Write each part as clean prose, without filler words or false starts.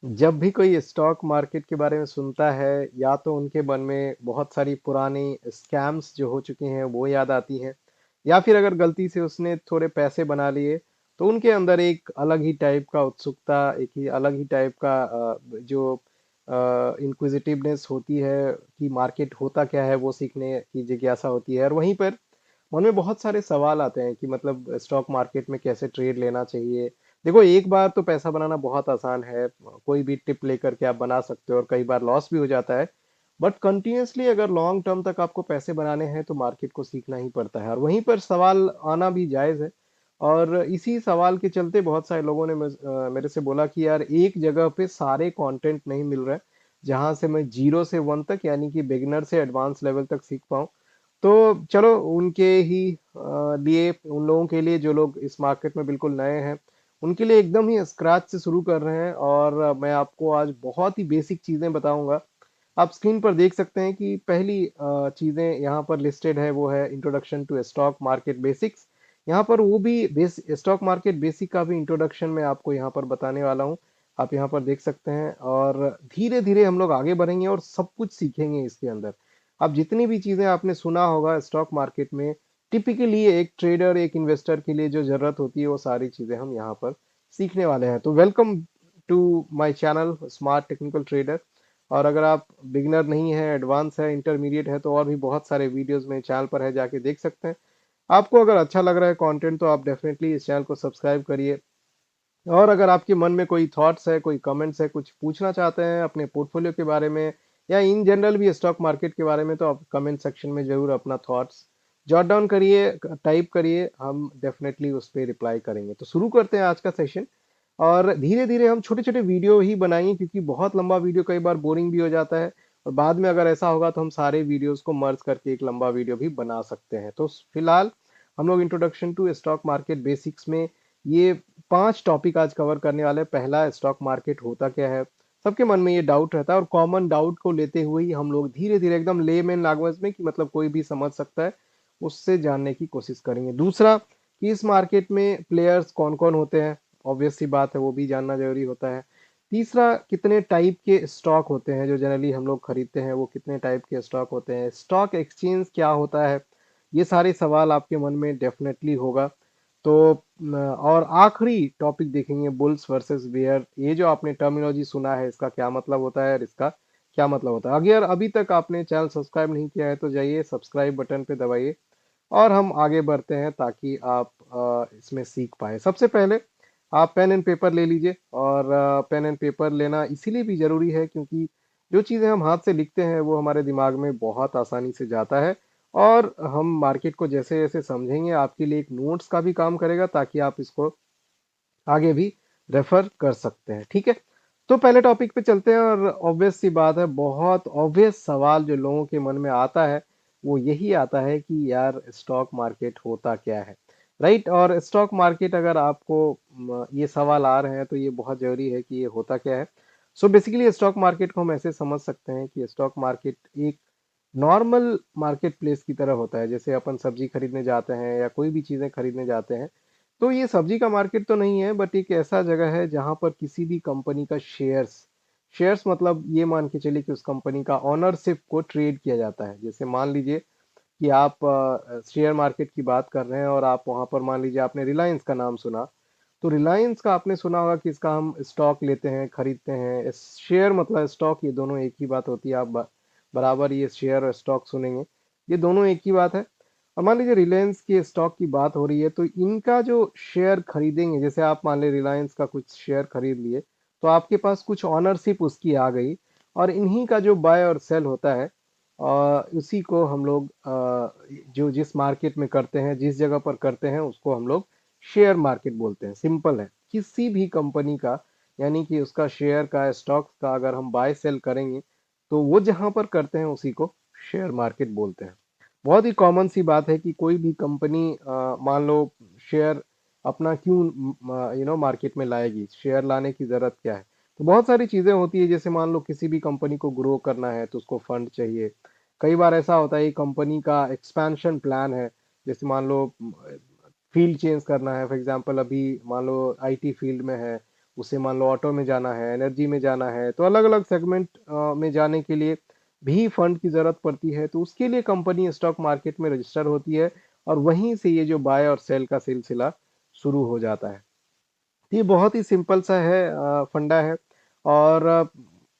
जब भी कोई स्टॉक मार्केट के बारे में सुनता है या तो उनके मन में बहुत सारी पुरानी स्कैम्स जो हो चुके हैं वो याद आती हैं, या फिर अगर गलती से उसने थोड़े पैसे बना लिए तो उनके अंदर एक अलग ही टाइप का उत्सुकता, एक ही अलग ही टाइप का जो इंक्विजिटिवनेस होती है कि मार्केट होता क्या है वो सीखने की जिज्ञासा होती है। और वहीं पर मन में बहुत सारे सवाल आते हैं कि मतलब स्टॉक मार्केट में कैसे ट्रेड लेना चाहिए। देखो, एक बार तो पैसा बनाना बहुत आसान है, कोई भी टिप लेकर के आप बना सकते हो और कई बार लॉस भी हो जाता है। बट कंटिन्यूअसली अगर लॉन्ग टर्म तक आपको पैसे बनाने हैं तो मार्केट को सीखना ही पड़ता है, और वहीं पर सवाल आना भी जायज़ है। और इसी सवाल के चलते बहुत सारे लोगों ने मेरे से बोला कि यार, एक जगह पे सारे कंटेंट नहीं मिल रहे हैं जहां से मैं 0 से 1 तक, यानी कि बिगिनर से एडवांस लेवल तक सीख पाऊँ। तो चलो उनके ही लिए, उन लोगों के लिए जो लोग इस मार्केट में बिल्कुल नए हैं, उनके लिए एकदम ही स्क्रैच से शुरू कर रहे हैं। और मैं आपको आज बहुत ही बेसिक चीज़ें बताऊंगा। आप स्क्रीन पर देख सकते हैं कि पहली चीज़ें यहाँ पर लिस्टेड है, वो है introduction to stock market basics. यहाँ पर वो भी स्टॉक मार्केट बेसिक का भी इंट्रोडक्शन मैं आपको यहाँ पर बताने वाला हूँ। आप यहाँ पर देख सकते हैं, और धीरे धीरे हम लोग आगे बढ़ेंगे और सब कुछ सीखेंगे इसके अंदर। अब जितनी भी चीज़ें आपने सुना होगा स्टॉक मार्केट में, टिपिकली एक ट्रेडर, एक इन्वेस्टर के लिए जो ज़रूरत होती है, वो सारी चीज़ें हम यहाँ पर सीखने वाले हैं। तो welcome to my channel smart technical trader. और अगर आप बिगिनर नहीं है, एडवांस है, इंटरमीडिएट है, तो और भी बहुत सारे वीडियोस मेरे चैनल पर है, जाके देख सकते हैं। आपको अगर अच्छा लग रहा है कंटेंट तो आप डेफिनेटली इस चैनल को सब्सक्राइब करिए। और अगर आपके मन में कोई थॉट्स है, कोई कमेंट्स है, कुछ पूछना चाहते हैं अपने पोर्टफोलियो के बारे में या इन जनरल भी स्टॉक मार्केट के बारे में, तो आप कमेंट सेक्शन में जरूर अपना थॉट्स जॉट डाउन करिए, टाइप करिए, हम डेफिनेटली उस पर रिप्लाई करेंगे। तो शुरू करते हैं आज का सेशन। और धीरे धीरे हम छोटे छोटे वीडियो ही बनाएंगे, क्योंकि बहुत लंबा वीडियो कई बार बोरिंग भी हो जाता है। और बाद में अगर ऐसा होगा तो हम सारे वीडियोस को मर्ज करके एक लंबा वीडियो भी बना सकते हैं। तो फिलहाल हम लोग introduction to stock market basics में ये 5 टॉपिक आज कवर करने वाले हैं। पहला, स्टॉक मार्केट होता क्या है। सबके मन में ये डाउट रहता है, और कॉमन डाउट को लेते हुए ही हम लोग धीरे धीरे एकदम लेमैन लैंग्वेज में, कि मतलब कोई भी समझ सकता है, उससे जानने की कोशिश करेंगे। दूसरा, कि इस मार्केट में प्लेयर्स कौन कौन होते हैं, ऑब्वियस सी बात है, वो भी जानना जरूरी होता है। तीसरा, कितने टाइप के स्टॉक होते हैं जो जनरली हम लोग खरीदते हैं, वो कितने टाइप के स्टॉक होते हैं। स्टॉक एक्सचेंज क्या होता है, ये सारे सवाल आपके मन में डेफिनेटली होगा। तो और आखिरी टॉपिक देखेंगे, बुल्स वर्सेस बेयर। ये जो आपने टर्मिनोलॉजी सुना है, इसका क्या मतलब होता है और इसका क्या मतलब होता है। अगर अभी तक आपने चैनल सब्सक्राइब नहीं किया है तो जाइए सब्सक्राइब बटन पे दबाइए, और हम आगे बढ़ते हैं ताकि आप इसमें सीख पाए। सबसे पहले आप पेन एंड पेपर ले लीजिए। और पेन एंड पेपर लेना इसीलिए भी ज़रूरी है क्योंकि जो चीज़ें हम हाथ से लिखते हैं वो हमारे दिमाग में बहुत आसानी से जाता है। और हम मार्केट को जैसे जैसे समझेंगे, आपके लिए एक नोट्स का भी काम करेगा, ताकि आप इसको आगे भी रेफर कर सकते हैं। ठीक है, तो पहले टॉपिक पे चलते हैं। और ऑब्वियस सी बात है, बहुत ऑब्वियस सवाल जो लोगों के मन में आता है वो यही आता है कि यार, स्टॉक मार्केट होता क्या है। राइट। और स्टॉक मार्केट, अगर आपको ये सवाल आ रहे हैं तो ये बहुत जरूरी है कि ये होता क्या है। सो बेसिकली स्टॉक मार्केट को हम ऐसे समझ सकते हैं कि स्टॉक मार्केट एक नॉर्मल मार्केट प्लेस की तरह होता है। जैसे अपन सब्जी खरीदने जाते हैं या कोई भी चीज़ें खरीदने जाते हैं, तो ये सब्जी का मार्केट तो नहीं है, बट एक ऐसा जगह है जहां पर किसी भी कंपनी का शेयर्स, शेयर्स मतलब ये मान के चलिए कि उस कंपनी का ऑनरशिप को ट्रेड किया जाता है। जैसे मान लीजिए कि आप शेयर मार्केट की बात कर रहे हैं, और आप वहां पर मान लीजिए आपने रिलायंस का नाम सुना। तो रिलायंस का आपने सुना होगा कि इसका हम स्टॉक लेते हैं, खरीदते हैं। शेयर मतलब स्टॉक, ये दोनों एक ही बात होती है। आप बराबर ये शेयर और स्टॉक सुनेंगे, ये दोनों एक ही बात है। और मान लीजिए रिलायंस के स्टॉक की बात हो रही है, तो इनका जो शेयर खरीदेंगे, जैसे आप मान लीजिए रिलायंस का कुछ शेयर खरीद लिए, तो आपके पास कुछ ऑनरशिप उसकी आ गई, और इन्हीं का जो बाय और सेल होता है, उसी को हम लोग जो जिस मार्केट में करते हैं, जिस जगह पर करते हैं, उसको हम लोग शेयर मार्केट बोलते हैं। सिंपल है, किसी भी कंपनी का, यानी कि उसका शेयर का, स्टॉक का अगर हम बाय सेल करेंगे तो वो जहां पर करते हैं उसी को शेयर मार्केट बोलते हैं। बहुत ही कॉमन सी बात है कि कोई भी कंपनी मान लो शेयर अपना क्यों मार्केट में लाएगी, शेयर लाने की जरूरत क्या है। तो बहुत सारी चीजें होती है। जैसे मान लो किसी भी कंपनी को ग्रो करना है तो उसको फंड चाहिए। कई बार ऐसा होता है कंपनी का एक्सपेंशन प्लान है। जैसे मान लो फील्ड चेंज करना है, फॉर एग्जांपल अभी मान लो आईटी फील्ड में है, उसे मान लो ऑटो में जाना है, एनर्जी में जाना है, तो अलग-अलग सेगमेंट में जाने के लिए भी फंड की ज़रूरत पड़ती है, तो उसके लिए कंपनी स्टॉक मार्केट में रजिस्टर होती है और वहीं से ये जो बाय और सेल का सिलसिला शुरू हो जाता है। ये बहुत ही सिंपल सा है फंडा है और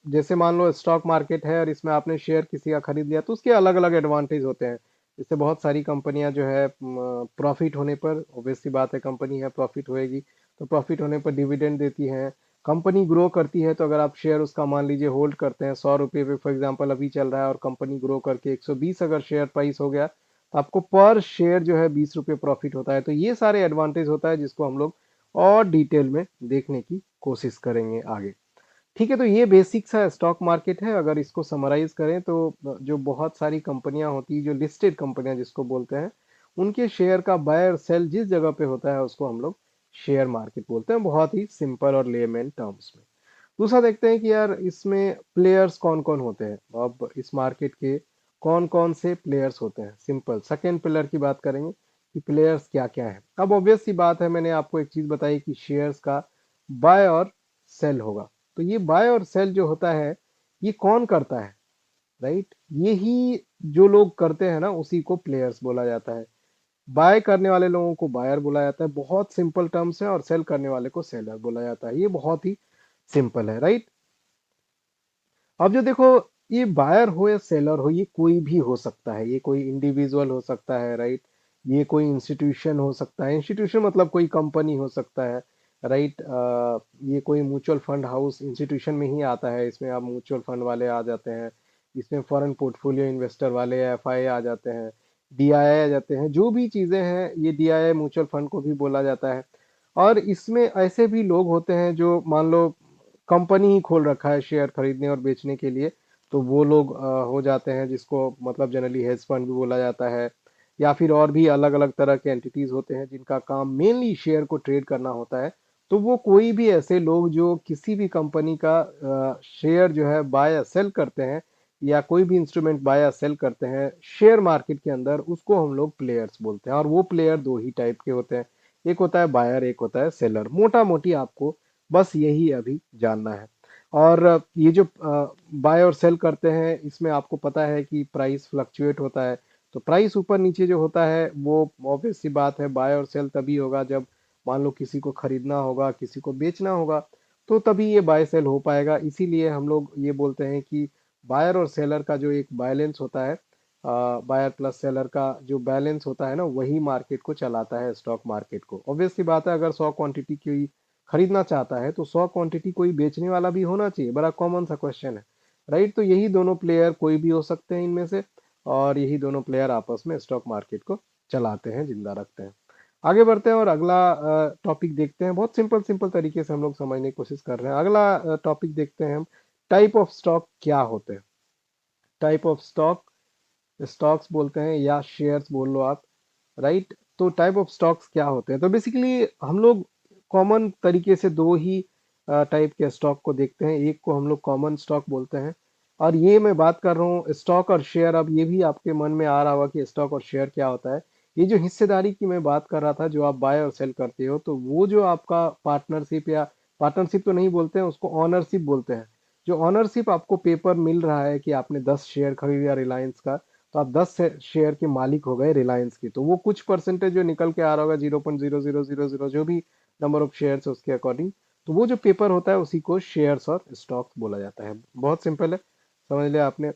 जैसे मान लो स्टॉक मार्केट है और इसमें आपने शेयर किसी का खरीद लिया तो उसके अलग-अलग एडवांटेज होते हैं। इससे बहुत सारी कंपनियां जो है प्रॉफिट होने पर ऑब्वियस सी बात है कंपनी है प्रॉफिट होएगी तो प्रॉफिट होने पर डिविडेंड देती है। कंपनी ग्रो करती है तो अगर आप शेयर उसका मान लीजिए होल्ड करते हैं 100 रुपये पे फॉर एग्जांपल अभी चल रहा है और कंपनी ग्रो करके 120 अगर शेयर प्राइस हो गया तो आपको पर शेयर जो है 20 रुपये प्रॉफिट होता है। तो ये सारे एडवांटेज होता है जिसको हम लोग और डिटेल में देखने की कोशिश करेंगे आगे। ठीक है, तो ये बेसिक सा स्टॉक मार्केट है। अगर इसको समराइज करें तो जो बहुत सारी कंपनियां होती है जो लिस्टेड कंपनियां जिसको बोलते हैं उनके शेयर का बाय और सेल जिस जगह पे होता है उसको हम लोग शेयर मार्केट बोलते हैं, बहुत ही सिंपल और लेमैन टर्म्स में। दूसरा देखते हैं कि यार इसमें प्लेयर्स कौन कौन होते हैं। अब इस मार्केट के कौन कौन से प्लेयर्स होते हैं, सिंपल सेकेंड पिलर की बात करेंगे कि प्लेयर्स क्या क्या है। अब ऑब्वियस सी बात है, मैंने आपको एक चीज बताई कि शेयर्स का बाय और सेल होगा। तो ये बाय और सेल जो होता है ये कौन करता है, राइट? यही जो लोग करते हैं ना उसी को प्लेयर्स बोला जाता है। बाय करने वाले लोगों को बायर बोला जाता है, बहुत सिंपल टर्म्स है, और सेल करने वाले को सेलर बोला जाता है। ये बहुत ही सिंपल है, राइट? अब जो देखो, ये बायर हो या सेलर हो ये कोई भी हो सकता है, ये कोई इंडिविजुअल हो सकता है, राइट? ये कोई इंस्टीट्यूशन हो सकता है, इंस्टीट्यूशन मतलब कोई कंपनी हो सकता है, राइट? ये कोई म्यूचुअल फंड हाउस इंस्टीट्यूशन में ही आता है, इसमें आप म्यूचुअल फंड वाले आ जाते हैं, इसमें फॉरेन पोर्टफोलियो इन्वेस्टर वाले एफआई आ जाते हैं, डीआईआई आ जाते हैं, जो भी चीजें हैं ये डीआईआई म्यूचुअल फंड को भी बोला जाता है। और इसमें ऐसे भी लोग होते हैं जो मान लो कंपनी ही खोल रखा है शेयर खरीदने और बेचने के लिए, तो वो लोग हो जाते हैं जिसको मतलब जनरली हेज फंड भी बोला जाता है। या फिर और भी अलग अलग तरह के एंटिटीज होते हैं जिनका काम मेनली शेयर को ट्रेड करना होता है। तो वो कोई भी ऐसे लोग जो किसी भी कंपनी का शेयर जो है बाय या सेल करते हैं या कोई भी इंस्ट्रूमेंट बाय या सेल करते हैं शेयर मार्केट के अंदर, उसको हम लोग प्लेयर्स बोलते हैं। और वो प्लेयर दो ही टाइप के होते हैं, एक होता है बायर, एक होता है सेलर। मोटा मोटी आपको बस यही अभी जानना है। और ये जो बाय और सेल करते हैं इसमें आपको पता है कि प्राइस फ्लक्चुएट होता है। तो प्राइस ऊपर नीचे जो होता है वो ऑब्वियस सी बात है, बाय और सेल तभी होगा जब मान लो किसी को खरीदना होगा किसी को बेचना होगा, तो तभी ये बाय सेल हो पाएगा। इसीलिए हम लोग ये बोलते हैं कि बायर और सेलर का जो एक बैलेंस होता है, बायर प्लस सेलर का जो बैलेंस होता है ना, वही मार्केट को चलाता है, स्टॉक मार्केट को। ऑब्वियस सी बात है, अगर 100 क्वांटिटी की खरीदना चाहता है तो 100 क्वांटिटी कोई बेचने वाला भी होना चाहिए, बड़ा कॉमन सा क्वेश्चन है, राइट? तो यही दोनों प्लेयर कोई भी हो सकते हैं इनमें से, और यही दोनों प्लेयर आपस में स्टॉक मार्केट को चलाते हैं, जिंदा रखते हैं। आगे बढ़ते हैं और अगला टॉपिक देखते हैं। बहुत सिंपल सिंपल तरीके से हम लोग समझने की कोशिश कर रहे हैं। अगला टॉपिक देखते हैं हम, टाइप ऑफ स्टॉक क्या होते हैं। टाइप ऑफ स्टॉक, स्टॉक्स बोलते हैं या शेयर्स बोल लो आप, राइट? तो टाइप ऑफ स्टॉक्स क्या होते हैं, तो बेसिकली हम लोग कॉमन तरीके से दो ही टाइप के स्टॉक को देखते हैं। एक को हम लोग कॉमन स्टॉक बोलते हैं, और ये मैं बात कर रहा हूँ स्टॉक और शेयर। अब ये भी आपके मन में आ रहा होगा कि स्टॉक और शेयर क्या होता है। ये जो हिस्सेदारी की मैं बात कर रहा था, जो आप बाय और सेल करते हो, तो वो जो आपका पार्टनरशिप, या पार्टनरशिप तो नहीं बोलते हैं उसको, ऑनरशिप बोलते हैं। जो ऑनरशिप आपको पेपर मिल रहा है कि आपने 10 शेयर खरीदा रिलायंस का, तो आप 10 शेयर के मालिक हो गए रिलायंस की। तो वो कुछ परसेंटेज जो निकल के आ रहा होगा 0.0000 जो भी नंबर ऑफ शेयर्स है उसके अकॉर्डिंग, तो वो जो पेपर होता है उसी को शेयर्स और स्टॉक्स बोला जाता है। बहुत सिंपल है, समझ लिया आपने।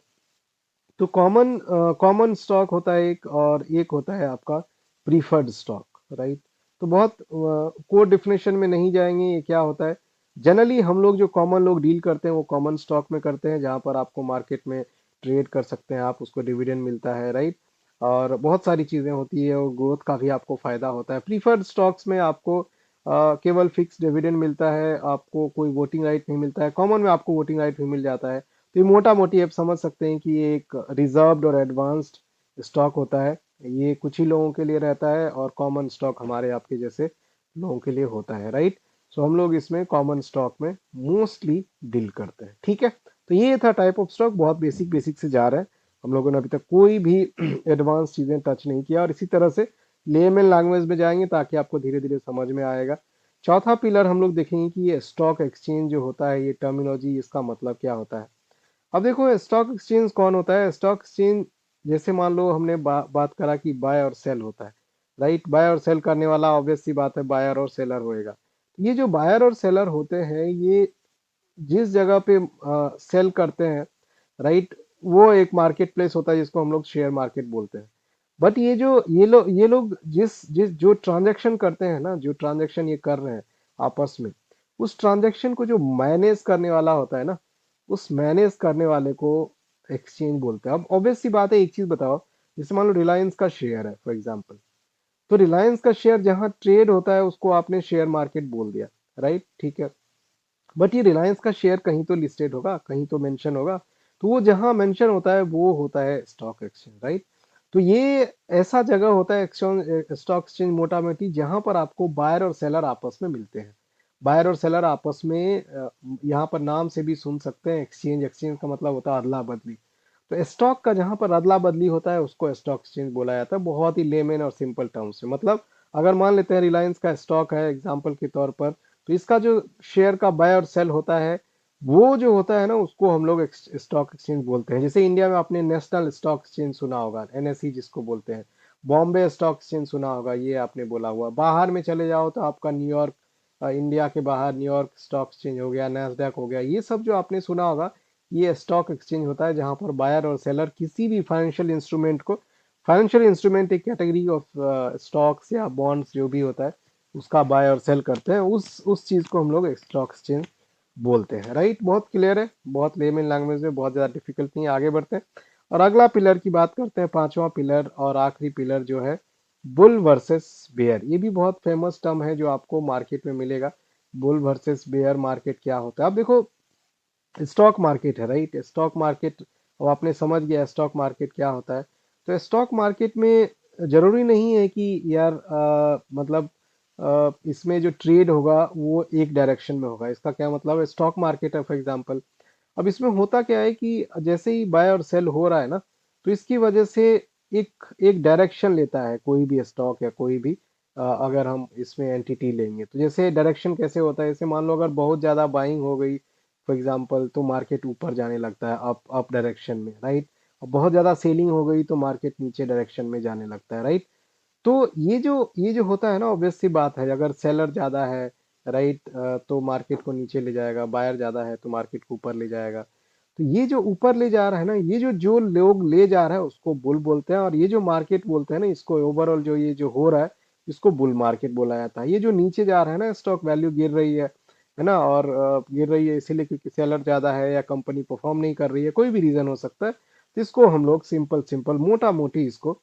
तो कॉमन स्टॉक होता है एक, और एक होता है आपका प्रीफर्ड स्टॉक, राइट? तो बहुत कोड डिफिनेशन में नहीं जाएंगे ये क्या होता है। जनरली हम लोग जो कॉमन लोग डील करते हैं वो कॉमन स्टॉक में करते हैं, जहां पर आपको मार्केट में ट्रेड कर सकते हैं आप, उसको डिविडेंड मिलता है, राइट? और बहुत सारी चीजें होती है और ग्रोथ का भी आपको फायदा होता है। प्रीफर्ड स्टॉक्स में आपको केवल फिक्स डिविडेंड मिलता है, आपको कोई वोटिंग राइट नहीं मिलता है। कॉमन में आपको वोटिंग राइट भी मिल जाता है। तो ये मोटा मोटी आप समझ सकते हैं कि ये एक रिजर्व्ड और एडवांस्ड स्टॉक होता है। ये कुछ ही लोगों के लिए रहता है, और कॉमन स्टॉक हमारे आपके जैसे लोगों के लिए होता है, राइट? सो हम लोग इसमें कॉमन स्टॉक में मोस्टली डील करते हैं, ठीक है? तो ये था टाइप ऑफ स्टॉक, बहुत बेसिक बेसिक से जा रहा है। हम लोगों ने अभी तक कोई भी एडवांस चीजें टच नहीं किया, और इसी तरह से लेमन लैंग्वेज में जाएंगे ताकि आपको धीरे धीरे समझ में आएगा। चौथा पिलर हम लोग देखेंगे कि ये स्टॉक एक्सचेंज जो होता है, ये टर्मिनोलॉजी इसका मतलब क्या होता है। अब देखो स्टॉक एक्सचेंज कौन होता है। स्टॉक एक्सचेंज जैसे मान लो हमने बात करा कि बाय और सेल होता है, राइट। बाय और सेल करने वाला ऑब्वियस सी बात है बायर और सेलर होएगा। ये जो बायर और सेलर होते हैं, ये जिस जगह पे सेल करते हैं, राइट, वो एक मार्केट प्लेस होता है जिसको हम लोग शेयर मार्केट बोलते हैं। बट ये लोग जिस जिस जो ट्रांजैक्शन करते हैं ना, जो ट्रांजैक्शन ये कर रहे हैं आपस में, उस ट्रांजैक्शन को जो मैनेज करने वाला होता है ना, उस मैनेज करने वाले को एक्सचेंज बोलते हैं। अब ऑब्वियस सी बात है, एक चीज बताओ, जैसे मान लो रिलायंस का शेयर है फॉर एग्जांपल, तो रिलायंस का शेयर जहां ट्रेड होता है उसको आपने शेयर मार्केट बोल दिया, राइट, ठीक है। बट ये रिलायंस का शेयर कहीं तो लिस्टेड होगा, कहीं तो मेंशन होगा, तो वो जहां मेंशन होता है वो होता है स्टॉक एक्सचेंज, राइट। तो ये ऐसा जगह होता है एक्सचेंज, स्टॉक एक्सचेंज मोटा मोटी, जहां पर आपको बायर और सेलर आपस में मिलते हैं। बायर और सेलर आपस में यहाँ पर नाम से भी सुन सकते हैं एक्सचेंज। एक्सचेंज का मतलब होता है अदला बदली। तो स्टॉक का जहां पर अदला बदली होता है उसको स्टॉक एक्सचेंज बोला जाता है, बहुत ही लेमेन और सिंपल टर्म्स में। मतलब अगर मान लेते हैं रिलायंस का स्टॉक है एग्जांपल के तौर पर, तो इसका जो शेयर का बाय और सेल होता है, वो जो होता है ना, उसको हम लोग स्टॉक एक्सचेंज बोलते हैं। जैसे इंडिया में आपने नेशनल स्टॉक एक्सचेंज सुना होगा, एनएसई जिसको बोलते हैं। बॉम्बे स्टॉक एक्सचेंज सुना होगा, ये आपने बोला हुआ। बाहर में चले जाओ तो आपका न्यूयॉर्क, इंडिया के बाहर न्यूयॉर्क स्टॉक एक्सचेंज हो गया, नैस्डैक हो गया, ये सब जो आपने सुना होगा, ये स्टॉक एक्सचेंज होता है जहां पर बायर और सेलर किसी भी फाइनेंशियल इंस्ट्रूमेंट को, फाइनेंशियल इंस्ट्रूमेंट एक कैटेगरी ऑफ स्टॉक्स या बॉन्ड्स जो भी होता है, उसका बाय और सेल करते हैं, उस चीज को हम लोग स्टॉक एक्सचेंज बोलते हैं, राइट। बहुत क्लियर है, बहुत लेमन लैंग्वेज में, बहुत ज़्यादा डिफिकल्ट नहीं है। आगे बढ़ते हैं और अगला पिलर की बात करते हैं, पांचवा पिलर और आखिरी पिलर जो है, बुल वर्सेस बेयर। ये भी बहुत फेमस टर्म है जो आपको मार्केट में मिलेगा। बुल वर्सेस बेयर मार्केट क्या होता है। अब देखो स्टॉक मार्केट है, राइट, स्टॉक मार्केट। अब आपने समझ गया स्टॉक मार्केट क्या होता है। तो स्टॉक मार्केट में जरूरी नहीं है कि यार मतलब इसमें जो ट्रेड होगा वो एक डायरेक्शन में होगा। इसका क्या मतलब है, स्टॉक मार्केट है फॉर एग्जांपल, अब इसमें होता क्या है कि जैसे ही बाय और सेल हो रहा है ना, तो इसकी वजह से एक एक डायरेक्शन लेता है कोई भी स्टॉक या कोई भी अगर हम इसमें एंटिटी लेंगे, तो जैसे डायरेक्शन कैसे होता है, जैसे मान लो अगर बहुत ज़्यादा बाइंग हो गई फॉर एग्जांपल, तो मार्केट ऊपर जाने लगता है, अप डायरेक्शन में, राइट। और बहुत ज़्यादा सेलिंग हो गई तो मार्केट नीचे डायरेक्शन में जाने लगता है, राइट। तो ये जो होता है ना, ऑब्वियस सी बात है, अगर सेलर ज़्यादा है, राइट, तो मार्केट को नीचे ले जाएगा, बायर ज़्यादा है तो मार्केट को ऊपर ले जाएगा। तो ये जो ऊपर ले जा रहा है ना, ये जो जो लोग ले जा रहा है उसको बुल बोलते हैं, और ये जो मार्केट बोलते हैं ना, इसको ओवरऑल जो ये जो हो रहा है, इसको बुल मार्केट बोला जाता है। ये जो नीचे जा रहा है ना, स्टॉक वैल्यू गिर रही है ना, और गिर रही है इसीलिए क्योंकि सेलर ज़्यादा है या कंपनी परफॉर्म नहीं कर रही है, कोई भी रीज़न हो सकता है, तो इसको हम लोग सिंपल सिंपल मोटा मोटी इसको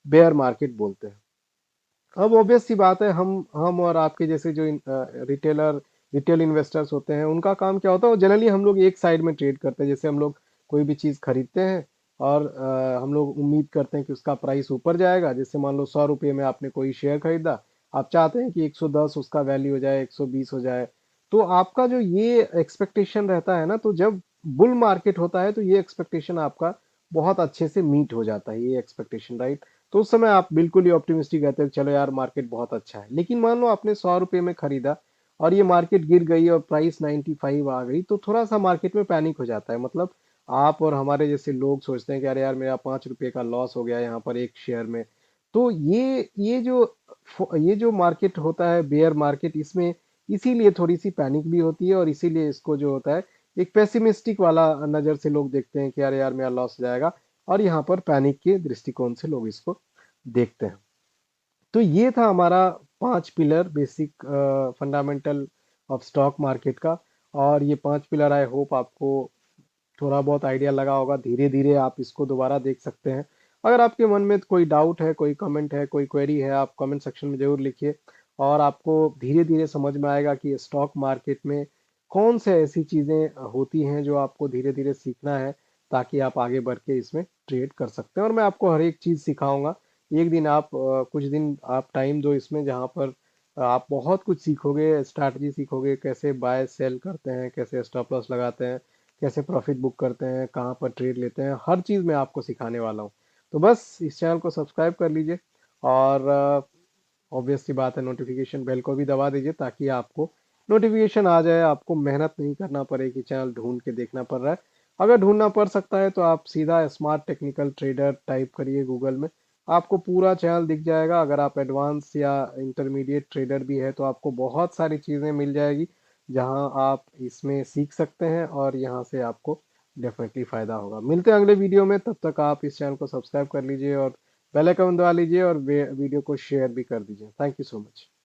बेयर मार्केट बोलते हैं। अब ऑब्वियस सी बात है, हम और आपके जैसे जो रिटेलर रिटेल इन्वेस्टर्स होते हैं, उनका काम क्या होता है, जनरली हम लोग एक साइड में ट्रेड करते हैं। जैसे हम लोग कोई भी चीज़ खरीदते हैं और हम लोग उम्मीद करते हैं कि उसका प्राइस ऊपर जाएगा। जैसे मान लो 100 रुपये में आपने कोई शेयर खरीदा, आप चाहते हैं कि 110 उसका वैल्यू हो जाए, 120 हो जाए। तो आपका जो ये एक्सपेक्टेशन रहता है ना, तो जब बुल मार्केट होता है तो ये एक्सपेक्टेशन आपका बहुत अच्छे से मीट हो जाता है, ये एक्सपेक्टेशन, राइट। तो उस समय आप बिल्कुल ही ऑप्टिमिस्टिक रहते हैं, चलो यार मार्केट बहुत अच्छा है। लेकिन मान लो आपने 100 रुपये में खरीदा और ये मार्केट गिर गई और प्राइस 95 आ गई, तो थोड़ा सा मार्केट में पैनिक हो जाता है। मतलब आप और हमारे जैसे लोग सोचते हैं कि अरे यार मेरा 5 रुपये का लॉस हो गया यहाँ पर एक शेयर में। तो ये जो मार्केट होता है बेयर मार्केट, इसमें इसीलिए थोड़ी सी पैनिक भी होती है, और इसीलिए इसको जो होता है एक पेसिमिस्टिक वाला नज़र से लोग देखते हैं कि अरे यार मेरा लॉस हो जाएगा, और यहाँ पर पैनिक के दृष्टिकोण से लोग इसको देखते हैं। तो ये था हमारा 5 pillar basic fundamental of stock market का। और ये 5 पिलर आई होप आपको थोड़ा बहुत आइडिया लगा होगा। धीरे धीरे आप इसको दोबारा देख सकते हैं। अगर आपके मन में कोई डाउट है, कोई कमेंट है, कोई क्वेरी है, आप कमेंट सेक्शन में ज़रूर लिखिए। और आपको धीरे धीरे समझ में आएगा कि स्टॉक मार्केट में कौन से ऐसी चीज़ें होती हैं जो आपको धीरे धीरे सीखना है, ताकि आप आगे बढ़ के इसमें ट्रेड कर सकते हैं। और मैं आपको हर एक चीज़ सिखाऊंगा। एक दिन आप कुछ दिन आप टाइम दो इसमें, जहाँ पर आप बहुत कुछ सीखोगे, स्ट्रैटेजी सीखोगे, कैसे बाय सेल करते हैं, कैसे स्टॉप लॉस लगाते हैं, कैसे प्रॉफिट बुक करते हैं, कहाँ पर ट्रेड लेते हैं, हर चीज़ मैं आपको सिखाने वाला हूँ। तो बस इस चैनल को सब्सक्राइब कर लीजिए। और ऑब्वियस सी बात है, नोटिफिकेशन बेल को भी दबा दीजिए ताकि आपको नोटिफिकेशन आ जाए, आपको मेहनत नहीं करना पड़े कि चैनल ढूंढ के देखना पड़ रहा है। अगर ढूंढना पड़ सकता है तो आप सीधा स्मार्ट टेक्निकल ट्रेडर टाइप करिए गूगल में, आपको पूरा चैनल दिख जाएगा। अगर आप एडवांस या इंटरमीडिएट ट्रेडर भी है तो आपको बहुत सारी चीज़ें मिल जाएगी जहां आप इसमें सीख सकते हैं, और यहां से आपको डेफिनेटली फ़ायदा होगा। मिलते हैं अगले वीडियो में, तब तक आप इस चैनल को सब्सक्राइब कर लीजिए और बेल आइकन दबा लीजिए और वीडियो को शेयर भी कर दीजिए। Thank you so much.